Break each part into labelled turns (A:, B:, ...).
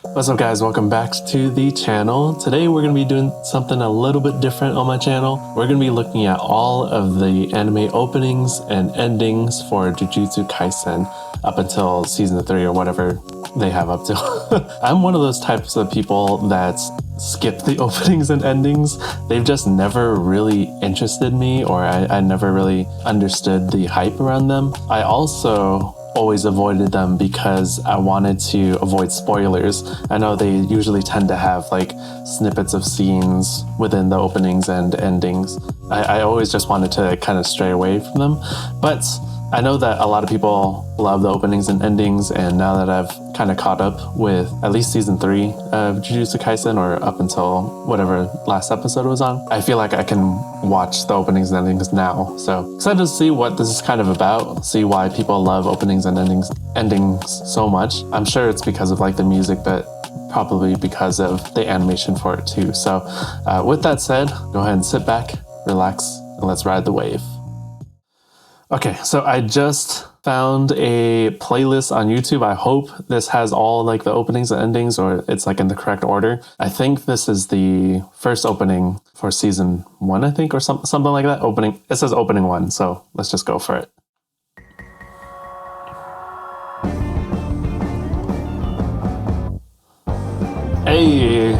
A: What's up guys, welcome back to the channel. Today we're going to be doing something a little bit different on my channel. We're going to be looking at all of the anime openings and endings for Jujutsu Kaisen up until season 3 or whatever they have up to. I'm one of those types of people that skip the openings and endings. They've just never really interested me, or I never really understood the hype around them. I also always avoided them because I wanted to avoid spoilers. I know they usually tend to have like snippets of scenes within the openings and endings. I always just wanted to kind of stray away from them, but I know that a lot of people love the openings and endings, and now that I've kind of caught up with at least season 3 of Jujutsu Kaisen, or up until whatever last episode was on, I feel like I can watch the openings and endings now. So excited to see what this is kind of about, see why people love openings and endings so much. I'm sure it's because of like the music, but probably because of the animation for it too. So with that said, go ahead and sit back, relax, and let's ride the wave. Okay, so I just found a playlist on YouTube. I hope this has all like the openings and endings, or it's like in the correct order. I think this is the first opening for season 1, I think, or something like that. Opening, it says opening 1, so let's just go for it. Hey.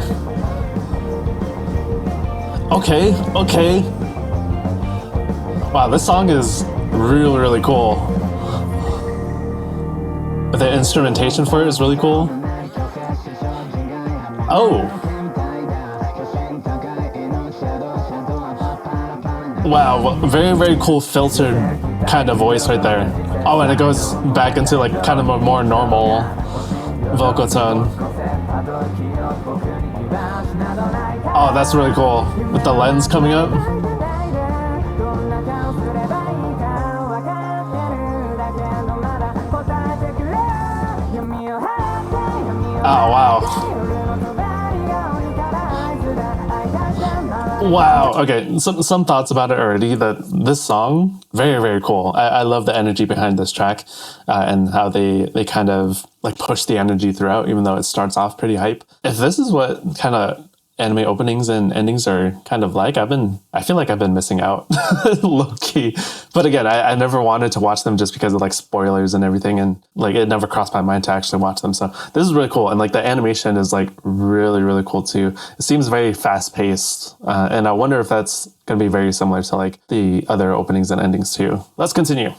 A: Okay. Wow, this song is really cool. The instrumentation for it is really cool. Oh. Wow, very cool filtered kind of voice right there. Oh, and it goes back into like kind of a more normal vocal tone. Oh, that's really cool. With the lens coming up. Oh, wow, okay, some thoughts about it already. That this song, very cool. I love the energy behind this track, and how they kind of like push the energy throughout, even though it starts off pretty hype. If this is what kind of anime openings and endings are kind of like, I feel like I've been missing out, low-key. But again, I never wanted to watch them just because of like spoilers and everything, and like it never crossed my mind to actually watch them. So this is really cool, and like the animation is like really cool too. It seems very fast-paced, and I wonder if that's gonna be very similar to like the other openings and endings too. Let's continue.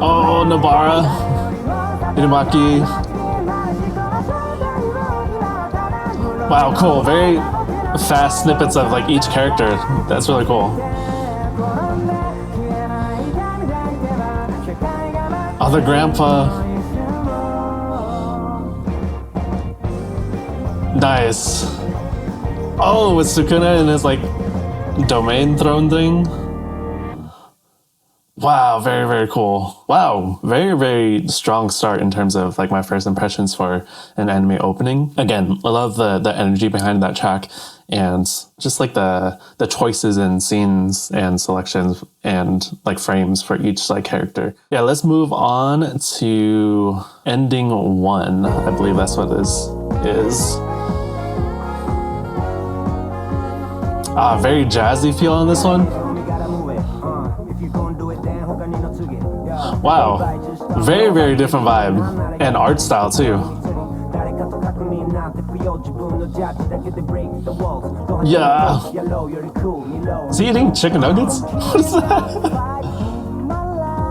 A: Oh, Nobara. Inumaki. Wow, cool. Very fast snippets of like each character. That's really cool. Oh, the grandpa. Nice. Oh, with Sukuna and his like domain throne thing. Wow, very cool. Wow, very strong start in terms of like my first impressions for an anime opening. Again, I love the energy behind that track, and just like the choices and scenes and selections and like frames for each like character. Yeah, let's move on to ending 1. I believe that's what this is. Very jazzy feel on this one. Wow, very different vibe, and art style too. Yeah. Is he eating chicken nuggets? What is that?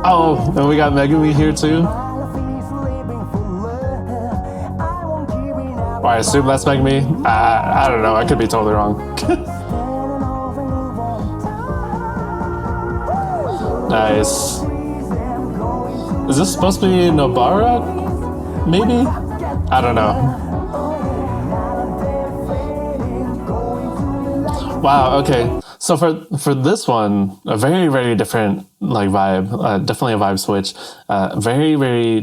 A: Oh, and we got Megumi here too. Well, I assume that's Megumi. I don't know, I could be totally wrong. Nice. Is this supposed to be Nobara? Maybe? I don't know. Wow, okay. So for this one, a very different like vibe, definitely a vibe switch. Very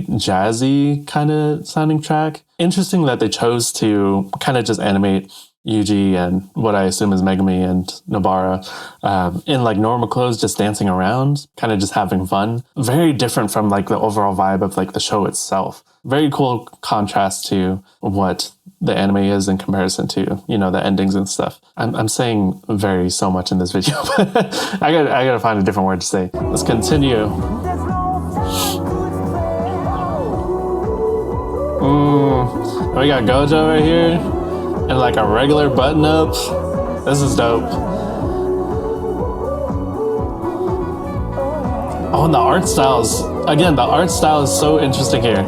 A: jazzy kind of sounding track. Interesting that they chose to kind of just animate Yuji and what I assume is Megumi and Nobara in like normal clothes, just dancing around, kind of just having fun. Very different from like the overall vibe of like the show itself. Very cool contrast to what the anime is in comparison to, you know, the endings and stuff. I'm saying very so much in this video, but I gotta find a different word to say. Let's continue. We got Gojo right here and like a regular button up. This is dope. Oh, and the art styles. Again, the art style is so interesting here.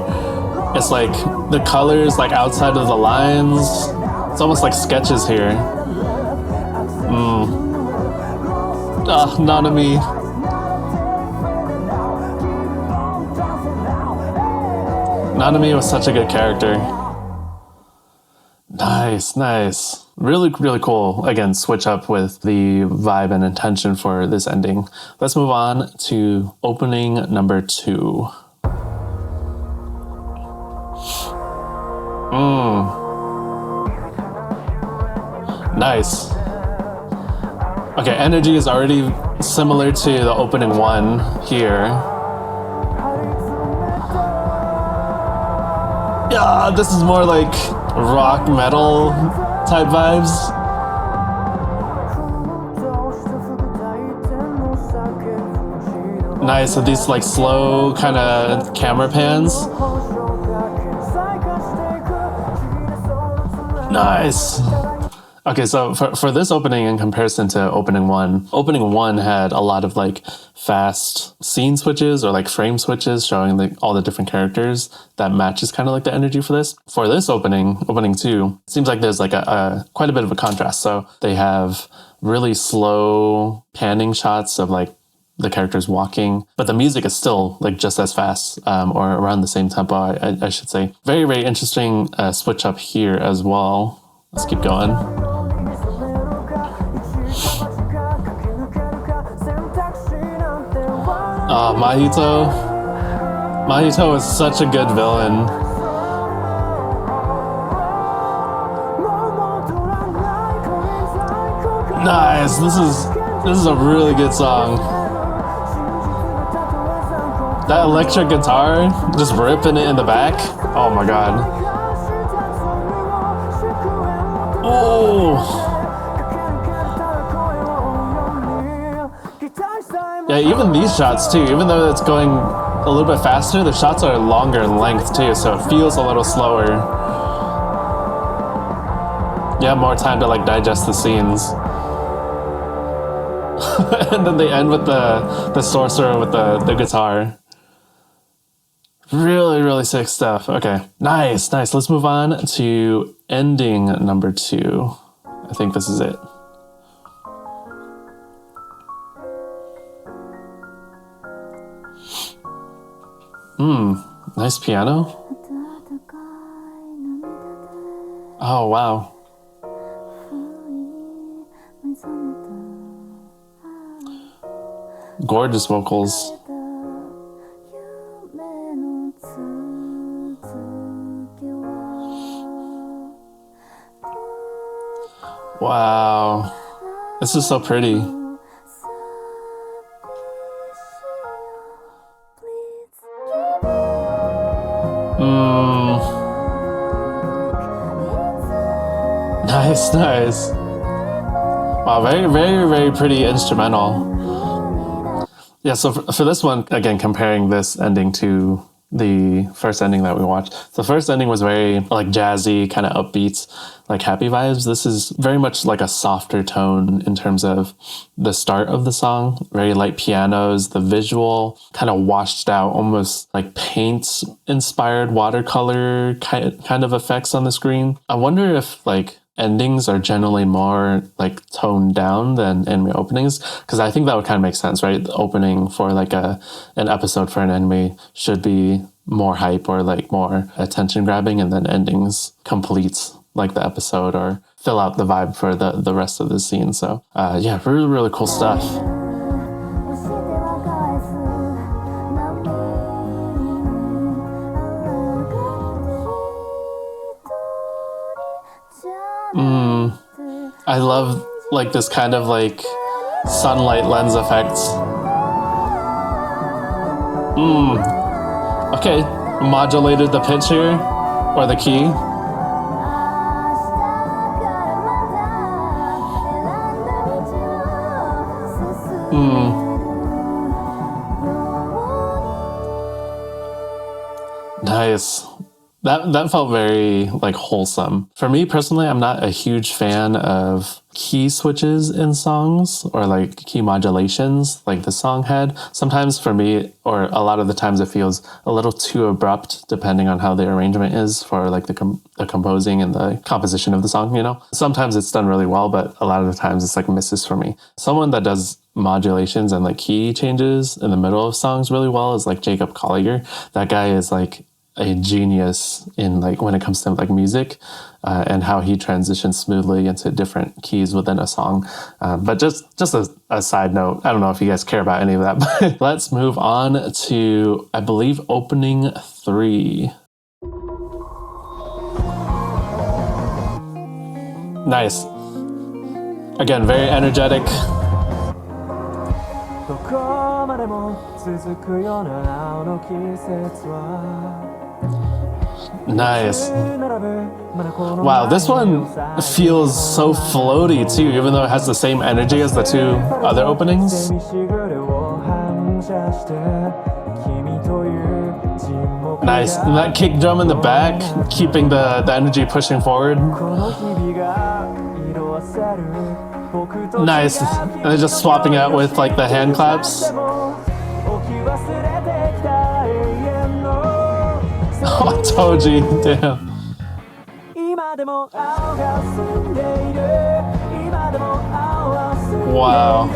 A: It's like the colors like outside of the lines. It's almost like sketches here. Nanami. Nanami was such a good character. Nice, nice. Really, really cool. Again, switch up with the vibe and intention for this ending. Let's move on to opening number 2. Nice. Okay, energy is already similar to the opening 1 here. Yeah, this is more like rock metal type vibes. Nice, with these like slow kind of camera pans. Nice. Okay, so for this opening in comparison to opening 1 had a lot of like fast scene switches or like frame switches showing like all the different characters that matches kind of like the energy for this. For this opening 2, seems like there's like a quite a bit of a contrast. So they have really slow panning shots of like the characters walking, but the music is still like just as fast or around the same tempo, I should say. Very, very interesting switch up here as well. Let's keep going. Oh, Mahito. Mahito is such a good villain. Nice. This is a really good song. That electric guitar, just ripping it in the back. Oh my god. Oh. Yeah, even these shots too, even though it's going a little bit faster, the shots are longer in length too, so it feels a little slower. You have more time to like digest the scenes. And then they end with the sorcerer with the guitar. Really, really sick stuff. Okay, nice, nice. Let's move on to ending number 2. I think this is it. Nice piano. Oh, wow. Gorgeous vocals. Wow. This is so pretty. Nice, nice. Wow, very, very, very pretty instrumental. Yeah, so for this one, again, comparing this ending to the first ending that we watched. The first ending was very like jazzy, kind of upbeat, like happy vibes. This is very much like a softer tone in terms of the start of the song. Very light pianos, the visual kind of washed out, almost like paint inspired watercolor kind of effects on the screen. I wonder if like endings are generally more like toned down than anime openings, because I think that would kind of make sense, right? The opening for like an episode for an anime should be more hype or like more attention grabbing, and then endings complete like the episode or fill out the vibe for the rest of the scene. So yeah, really, really cool stuff. I love like this kind of like sunlight lens effects. Okay, modulated the pitch here, or the key. Nice. That felt very like wholesome. For me personally, I'm not a huge fan of key switches in songs or like key modulations like the song had. Sometimes for me, or a lot of the times, it feels a little too abrupt depending on how the arrangement is for like the composing and the composition of the song, you know? Sometimes it's done really well, but a lot of the times it's like misses for me. Someone that does modulations and like key changes in the middle of songs really well is like Jacob Collier. That guy is like a genius in like when it comes to like music and how he transitions smoothly into different keys within a song. But just a side note, I don't know if you guys care about any of that, but let's move on to, I believe, opening 3. Nice. Again, very energetic. Nice. Wow, this one feels so floaty too, even though it has the same energy as the 2 other openings. Nice. And that kick drum in the back, keeping the energy pushing forward. Nice. And then just swapping out with like the hand claps. Oh, Toji, damn. Wow.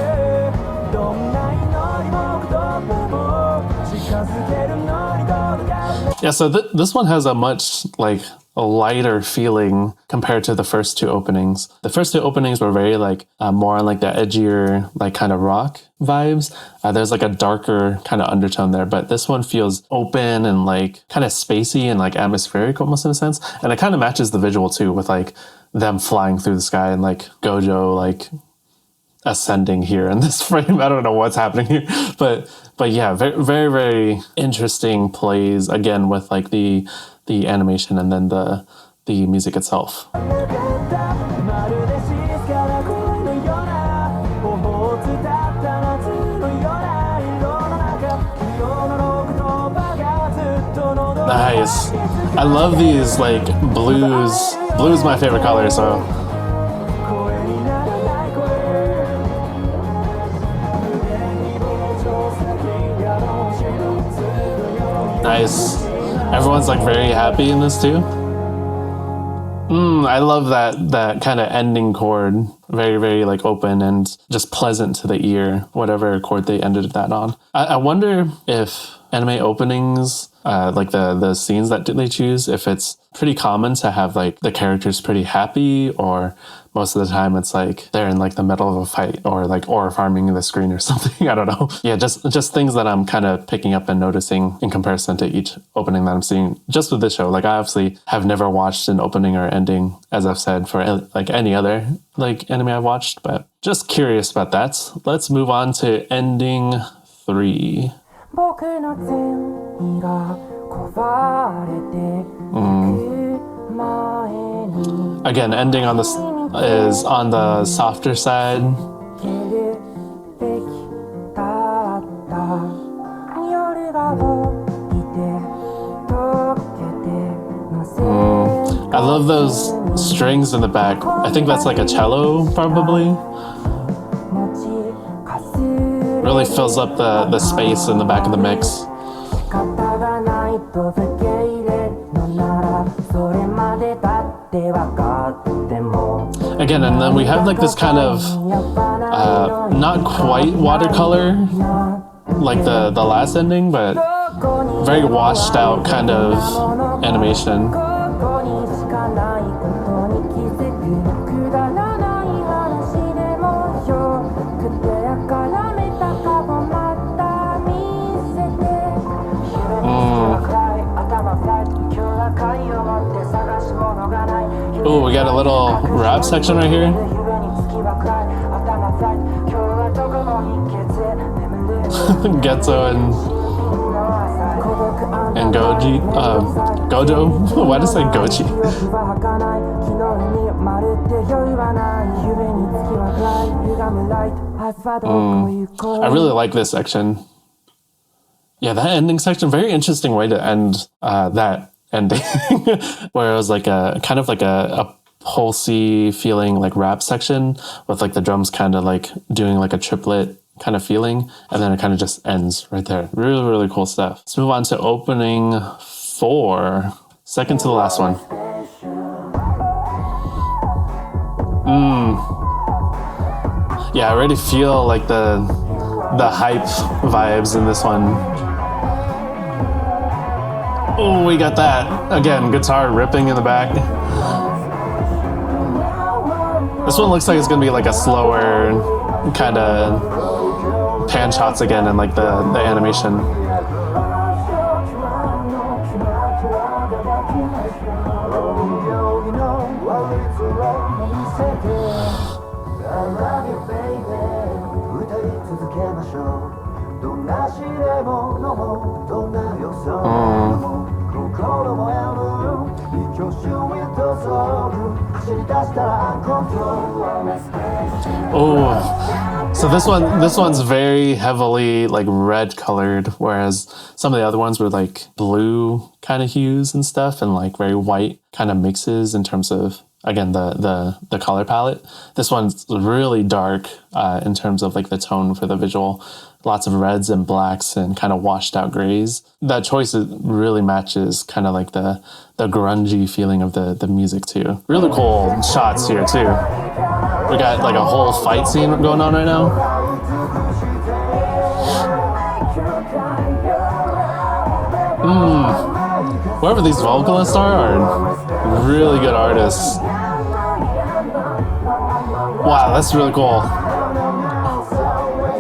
A: Yeah, so this one has a much like a lighter feeling compared to the first 2 openings. The first 2 openings were very like more on like the edgier like kind of rock vibes. There's like a darker kind of undertone there, but this one feels open and like kind of spacey and like atmospheric almost in a sense. And it kind of matches the visual too, with like them flying through the sky and like Gojo like ascending here in this frame. I don't know what's happening here, but yeah, very, very, very interesting plays again with like the animation and then the music itself. Nice. I love these like blues. Blue is my favorite color, so. Nice. Everyone's like very happy in this too. I love that kind of ending chord. Very, very like open and just pleasant to the ear, whatever chord they ended that on. I wonder if anime openings, like the scenes that they choose, if it's pretty common to have like the characters pretty happy, or most of the time it's like they're in like the middle of a fight or like ore farming the screen or something. I don't know. Yeah, just things that I'm kind of picking up and noticing in comparison to each opening that I'm seeing just with this show. Like I obviously have never watched an opening or ending, as I've said, for like any other like anime I've watched, but just curious about that. Let's move on to ending 3. Again, ending on this is on the softer side. I love those strings in the back. I think that's like a cello, probably. Really fills up the space in the back of the mix. Again, and then we have like this kind of not quite watercolor like the last ending, but very washed out kind of animation. Oh, we got a little rap section right here. Getzo and Goji, Gojo. Why did I say Goji? I really like this section. Yeah, that ending section, very interesting way to end that ending, where it was like a kind of like a pulsy feeling like rap section with like the drums kind of like doing like a triplet kind of feeling, and then it kind of just ends right there. Really, really cool stuff. Let's move on to opening 4, second to the last one. Yeah, I already feel like the hype vibes in this one. Oh, we got that. Again, guitar ripping in the back. This one looks like it's gonna be like a slower kind of pan shots again and like the animation. Oh, so this one's very heavily like red colored, whereas some of the other ones were like blue kind of hues and stuff, and like very white kind of mixes in terms of, again, the color palette. This one's really dark in terms of like the tone for the visual. Lots of reds and blacks and kind of washed out grays. That choice really matches kind of like the grungy feeling of the music too. Really cool shots here too. We got like a whole fight scene going on right now. Whoever these vocalists are really good artists. Wow, that's really cool.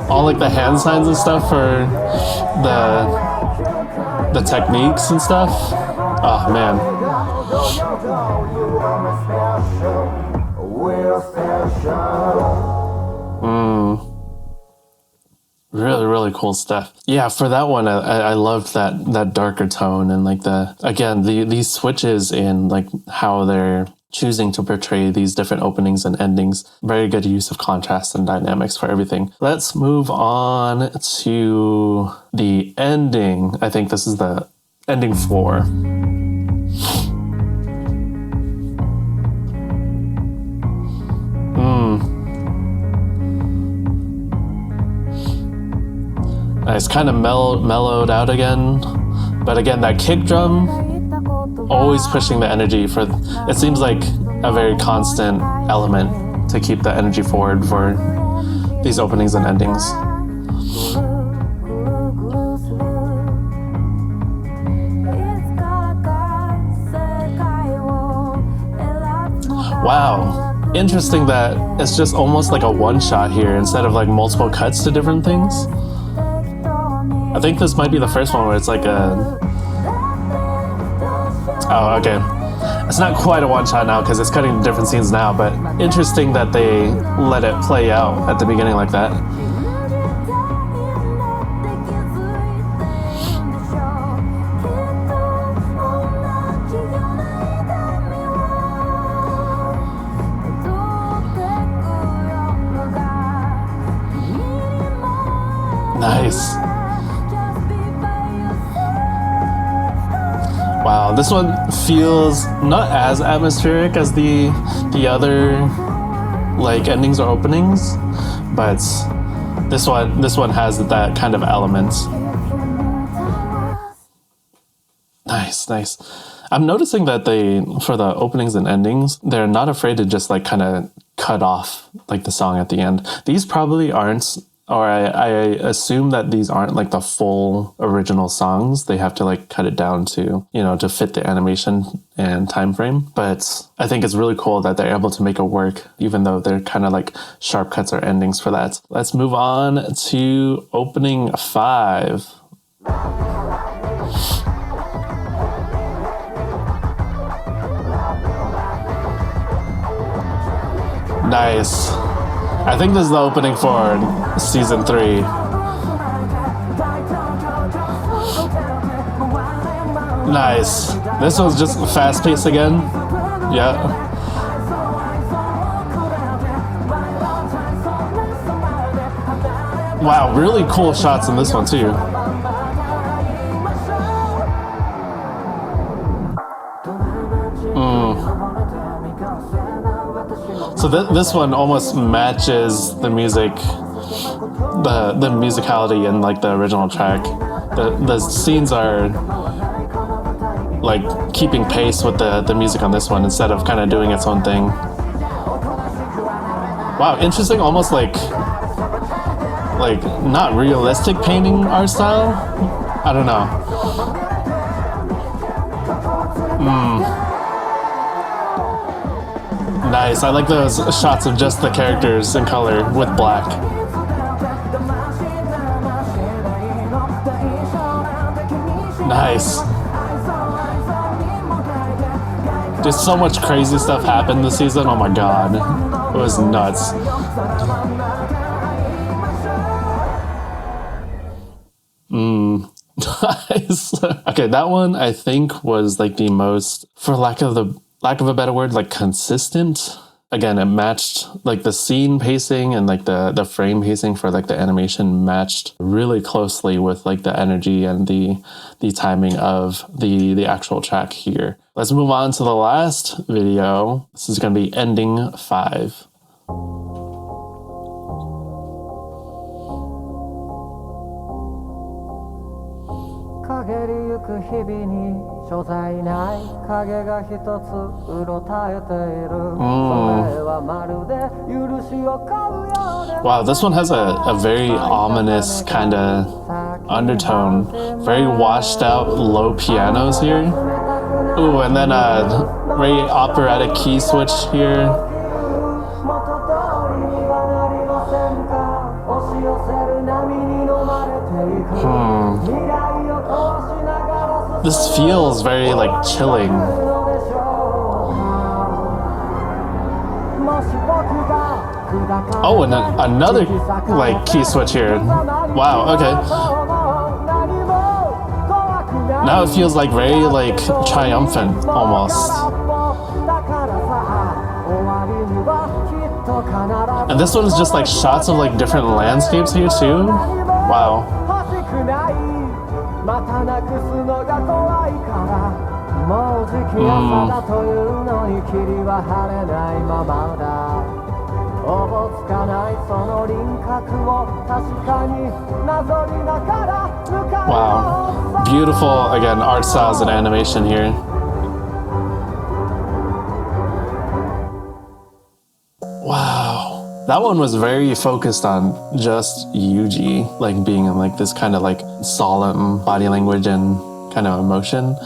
A: All like the hand signs and stuff for the techniques and stuff. Oh man. Really, really cool stuff. Yeah, for that one, I loved that darker tone and like these switches in like how they're choosing to portray these different openings and endings. Very good use of contrast and dynamics for everything. Let's move on to the ending. I think this is the ending 4. Nice, kind of mellowed out again. But again, that kick drum, always pushing the energy for, it seems like a very constant element to keep the energy forward for these openings and endings. Wow, interesting that it's just almost like a one shot here instead of like multiple cuts to different things. I think this might be the first one where it's like a... Oh, okay. It's not quite a one-shot now because it's cutting different scenes now, but interesting that they let it play out at the beginning like that. Nice. Wow, this one feels not as atmospheric as the other like endings or openings, but this one has that kind of element. Nice. I'm noticing that for the openings and endings, they're not afraid to just like kind of cut off like the song at the end. These probably aren't, or I assume that these aren't like the full original songs. They have to like cut it down to, to fit the animation and time frame. But I think it's really cool that they're able to make it work, even though they're kind of like sharp cuts or endings for that. Let's move on to opening 5. Nice. I think this is the opening for season 3. Nice. This one's just fast paced again. Yeah. Wow, really cool shots in this one too. So this one almost matches the music, the musicality in like the original track. The scenes are like keeping pace with the music on this one instead of kind of doing its own thing. Wow, interesting, almost like not realistic painting art style. I don't know. Nice, I like those shots of just the characters in color with black. Nice. Just so much crazy stuff happened this season, oh my god. It was nuts. Nice. Okay, that one I think was like the most, for lack of a better word, like consistent. Again, it matched like the scene pacing and like the frame pacing for like the animation matched really closely with like the energy and the timing of the actual track here. Let's move on to the last video. This is going to be ending 5. Wow, this one has a very ominous kind of undertone. Very washed out low pianos here. Ooh, and then a very operatic key switch here. This feels very like chilling. Oh, and another like key switch here. Wow, okay. Now it feels like very like triumphant almost. And this one is just like shots of like different landscapes here too. Wow. Wow. Beautiful, again, art styles and animation here. Wow. That one was very focused on just Yuji, like being in like this kind of like solemn body language and kind of emotion.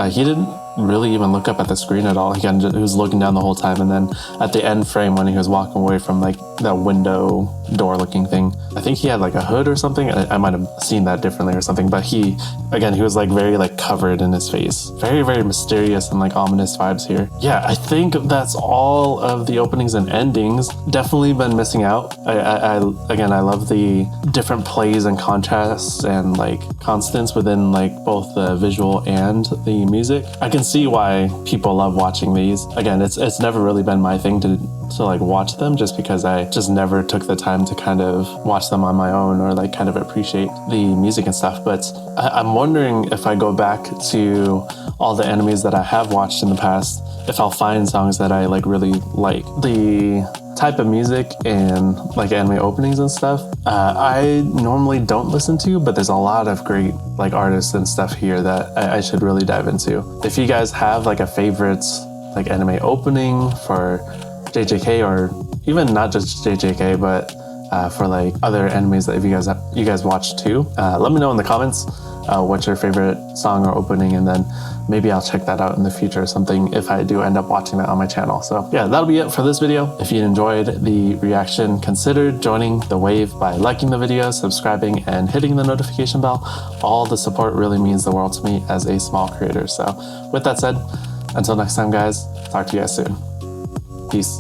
A: He didn't really even look up at the screen at all. He was looking down the whole time, and then at the end frame when he was walking away from like that window door looking thing, I think he had like a hood or something. I might have seen that differently or something, but he was like very like covered in his face. Very, very mysterious and like ominous vibes here. Yeah, I think that's all of the openings and endings. Definitely been missing out. I love the different plays and contrasts and like constants within like both the visual and the music. I can see why people love watching these. Again, it's never really been my thing to like watch them, just because I just never took the time to kind of watch them on my own or like kind of appreciate the music and stuff. But I'm wondering if I go back to all the animes that I have watched in the past, if I'll find songs that I like really like. The type of music and like anime openings and stuff, I normally don't listen to, but there's a lot of great like artists and stuff here that I should really dive into. If you guys have like a favorite like anime opening for JJK, or even not just JJK, but for like other animes that you guys watch too, let me know in the comments what's your favorite song or opening, and then maybe I'll check that out in the future or something if I do end up watching that on my channel. So yeah, that'll be it for this video. If you enjoyed the reaction, consider joining the wave by liking the video, subscribing, and hitting the notification bell. All the support really means the world to me as a small creator. So with that said, until next time guys, talk to you guys soon. Peace.